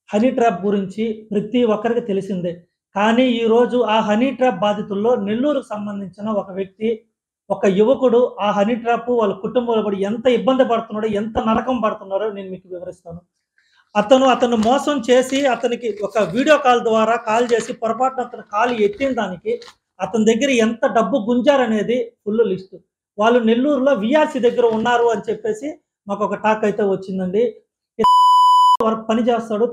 Honey trap గురించి ప్రతి ఒక్కరికి తెలిసిందే. కానీ ఈరోజు ఆ హనీ ట్రాప్ బాధితుల్లో నెల్లూరుకు సంబంధించిన ఒక వ్యక్తి, ఒక యువకుడు ఆ హనీ ట్రాప్ వాళ్ళ కుటుంబంలో పడి ఎంత ఇబ్బంది పడుతున్నాడో, ఎంత నరకం పడుతున్నారో నేను మీకు వివరిస్తాను. అతను మోసం చేసి అతనికి ఒక వీడియో కాల్ ద్వారా కాల్ చేసి పొరపాటున అతను కాల్ ఎత్తిన దానికి అతని దగ్గర ఎంత డబ్బు గుంజారనేది ఫుల్ లిస్టు. వాళ్ళు నెల్లూరులో వీఆర్‌సీ దగ్గర ఉన్నారు అని చెప్పేసి మాకొక టాక్ అయితే వచ్చిందండి. వర్క్ పని చేస్తాడు.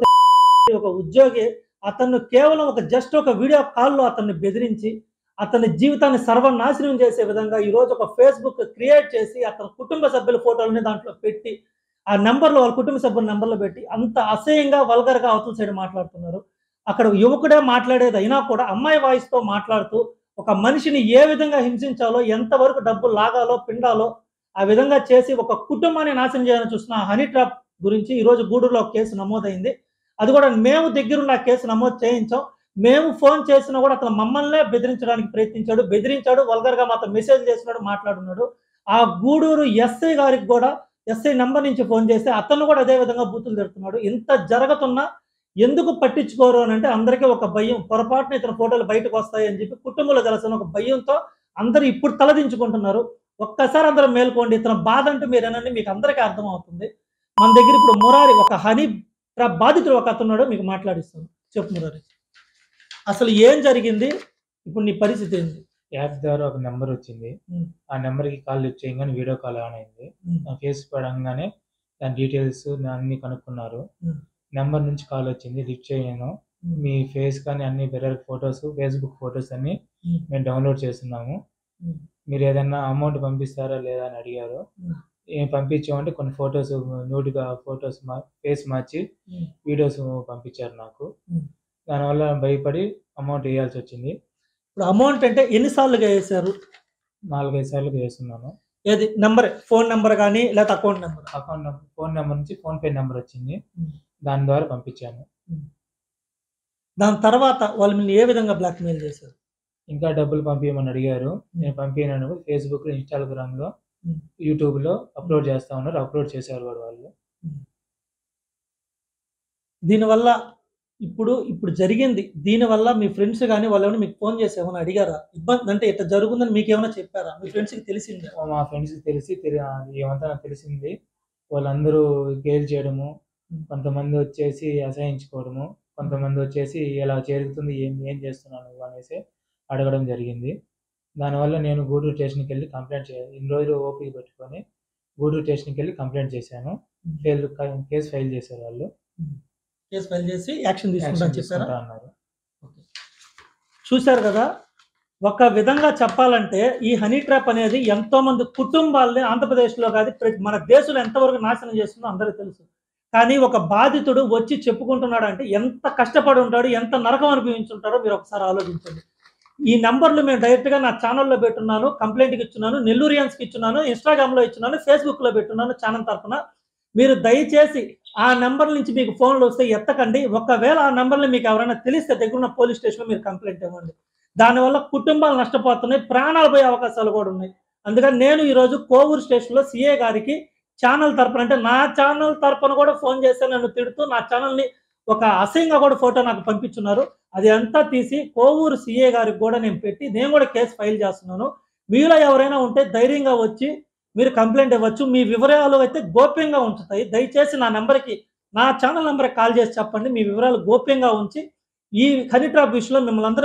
ఒక ఉద్యోగి అతన్ని కేవలం జస్ట్ ఒక వీడియో కాల్‌లో అతన్ని బెదిరించి, అతని జీవితాన్ని సర్వనాశనం చేసే విధంగా ఈరోజు ఒక ఫేస్‌బుక్ క్రియేట్ చేసి, అతని కుటుంబ సభ్యుల ఫోటోలని దాంట్లో పెట్టి, ఆ నంబర్‌లో వాళ్ళ కుటుంబ సభ్యుల నంబర్‌లో పెట్టి, అంత అసహ్యంగా, వల్గర్‌గా అవతల సైడ్ మాట్లాడుతున్నారు. అక్కడ యువకుడే మాట్లాడేది అయినా కూడా అమ్మాయి వాయిస్‌తో మాట్లాడుతూ, ఒక మనిషిని ఏ విధంగా హింసించాలో, ఎంతవరకు డబ్బులు లాగాలో, పిండాలో, ఆ విధంగా చేసి ఒక కుటుంబాన్ని నాశనం చేయాలని చూస్తున్న హనీ ట్రాప్ గురించి ఈరోజు గూడూరులో ఒక కేసు నమోదైంది. అది కూడా మేము దగ్గరుండి ఆ కేసు నమోదు చేయించాం. మేము ఫోన్ చేసినా కూడా అతను మమ్మల్నే బెదిరించడానికి ప్రయత్నించాడు. బెదిరించాడు. వల్గర్‌గా మాతో మెసేజ్‌లు చేస్తున్నాడు, మాట్లాడున్నాడు. ఆ గూడూరు ఎస్ఐ గారికి కూడా ఎస్ఐ నంబర్ నుంచి ఫోన్ చేస్తే అతను కూడా అదే విధంగా బూతులు తిడుతున్నాడు. ఇంత జరుగుతున్నా ఎందుకు పట్టించుకోరు అనంటే అందరికీ ఒక భయం. పొరపాటున ఇతని ఫోటోలు బయటకొస్తాయి అని చెప్పి కుటుంబంలో తెలుసని ఒక భయంతో అందరూ ఇప్పుడు తలదించుకుంటున్నారు. ఒక్కసారి అందరూ మేలుకోండి. ఇతని బాధ అంటే మీరేనండి మీకు అందరికీ అర్థమవుతుంది. మన దగ్గర ఇప్పుడు మురారి ఒక హనీ ట్రాప్ బాధితుడు ఒక అతనున్నాడు మీకు మాట్లాడిస్తాను. చెప్పు మురారి. అసలు ఏం జరిగింది? ఇప్పుడు నీ పరిస్థితి ఏంది? యాప్ ద్వారా ఒక నెంబర్ వచ్చింది. హ్మ్. ఆ నెంబర్‌కి కాల్ లిఫ్ట్ చేయంగానే వీడియో కాల్ ఆన్ అయింది. హ్మ్. నా ఫేస్ పడంగానే దాని డీటెయిల్స్ అన్నీ కనుక్కున్నారు. హ్మ్. నెంబర్ నుంచి కాల్ వచ్చింది. లిఫ్ట్ చేయను. హ్మ్. మీ ఫేస్ కానీ అన్ని బ్లర్ ఫోటోస్, ఫేస్‌బుక్ ఫోటోస్ అన్నీ హ్మ్. మేము డౌన్‌లోడ్ చేస్తున్నాము. హ్మ్. మీరు ఏదన్నా అమౌంట్ పంపిస్తారా లేదా అని అడిగారు. హ్మ్. ఏం పంపించామంటే కొన్ని ఫోటోస్ న్యూడ్‌గా ఫోటోస్ ఫేస్ మార్చి హ్మ్. వీడియోస్ పంపించారు నాకు. హ్మ్. దానివల్ల భయపడి అమౌంట్ ఎయ్యాల్సొచ్చింది. ఇప్పుడు అమౌంట్ అంటే ఎన్ని సార్లుగా ఏసారు? 4, 5 సార్లుగా ఏస్తున్నాను. ఏది నంబరే ఫోను నంబర్ గాని లేతే అకౌంట్ నంబరా? ఫోను నంబర్ నుంచి ఫోన్‌పే నంబర్ వచ్చింది. హ్మ్. దాని ద్వారా పంపించాను. హ్మ్. దాని తర్వాత వాళ్ళు నిన్ను ఏ విధంగా బ్లాక్‌మెయిల్ చేశారు? ఇంకా డబ్బులు పంపియమని అడిగారు. హ్మ్. నేను పంపియనను ఫేస్‌బుక్‌లో, ఇన్‌స్టాగ్రామ్‌లో, హ్మ్. యూట్యూబ్‌లో అప్‌లోడ్ చేస్తా ఉన్నారు. అప్‌లోడ్ చేశారు కూడా వాళ్ళు. హ్మ్. దీనివల్ల ఇప్పుడు జరిగింది. దీనివల్ల మీ ఫ్రెండ్స్ గాని వాళ్ళేమన్నా మీకు ఫోను చేసి ఏమన్నా అడిగారా? ఇబ్బంది అంటే ఇట్లా జరుగుతుందని మీకేమన్నా చెప్పారా? మీ ఫ్రెండ్స్‌కి తెలిసిందా? మా ఫ్రెండ్స్‌కి తెలిసి ఏమంతా నాకు తెలిసింది. వాళ్ళందరూ గేలి చేయడము, హ్మ్. కొంతమంది వచ్చేసి అసహించుకోవడము, కొంతమంది వచ్చేసి ఇలా జరుగుతుంది ఏం చేస్తున్నావు నువ్వు అనేసి అడగడం జరిగింది. దానివల్ల నేను గూడూరు స్టేషన్‌కెళ్ళి కంప్లెయింట్ ఇన్ని రోజులు ఓపిక పెట్టుకొని గూడూరు స్టేషన్‌కెళ్ళి కంప్లెయింట్ చేశాను. హ్మ్. కేస్ ఫైల్ చేశారు వాళ్ళు. హ్మ్. కేస్ ఫైల్ చేసి యాక్షన్ తీసుకుంటా యాక్షన్ అని చెప్పారా? తీసుకుంటా అన్నారు. ఓకే. చూసారు గదా! ఒక విధంగా చెప్పాలంటే ఈ హనీ ట్రాప్ అనేది ఎంతోమంది కుటుంబాల్ని ఆంధ్రప్రదేశ్‌లో కాదు మన దేశంలో ఎంతవరకు నాశనం చేస్తుందో అందరికి తెలుసు. కానీ ఒక బాధితుడు వచ్చి చెప్పుకుంటున్నాడంటే ఎంత కష్టపడి ఉంటాడు, ఎంత నరకం అనుభవించుంటాడో మీరు ఒకసారి ఆలోచించండి. ఈ నంబర్‌లు మేము డైరెక్ట్‌గా నా ఛానెల్‌లో పెట్టున్నాను. కంప్లెయింట్‌కి ఇచ్చున్నాను. నెల్లూరియన్స్‌కి ఇచ్చున్నాను. ఇన్‌స్టాగ్రామ్‌లో ఇచ్చున్నాను. ఫేస్‌బుక్‌లో పెట్టున్నాను ఛానెల్ తరపున. మీరు దయచేసి ఆ నంబర్‌ల నుంచి మీకు ఫోన్‌లొస్తే ఎత్తకండి. ఒకవేళ ఆ నంబర్‌లు మీకు ఎవరైనా తెలిస్తే దగ్గరున్న పోలీస్ స్టేషన్‌లో మీరు కంప్లెయింట్ ఇవ్వండి. దానివల్ల కుటుంబాలు నష్టపోతున్నాయి. ప్రాణాలు పోయే అవకాశాలు కూడా ఉన్నాయి. అందుకని నేను ఈరోజు కోవూరు స్టేషన్‌లో సీఏ గారికి ఛానెల్ తరపున అంటే నా ఛానెల్ తరపున కూడా ఫోన్ చేసి నన్ను తిడుతూ నా ఛానెల్‌ని ఒక అసహ్యంగా కూడా ఫోటో నాకు పంపించున్నారు. అది అంతా తీసి కోవూరు సీఏ గారికి కూడా నేను పెట్టి నేను కూడా కేస్ ఫైల్ చేస్తున్నాను. మీలో ఎవరైనా ఉంటే ధైర్యంగా వచ్చి మీరు కంప్లెయింట్ ఇవ్వచ్చు. మీ వివరాలు అయితే గోప్యంగా ఉంచుతాయి. దయచేసి నా నంబర్‌కి నా ఛానెల్ నంబర్‌కి కాల్ చేసి చెప్పండి. మీ వివరాలు గోప్యంగా ఉంచి ఈ హనీ ట్రాప్ విషయంలో మిమ్మల్ని అందరూ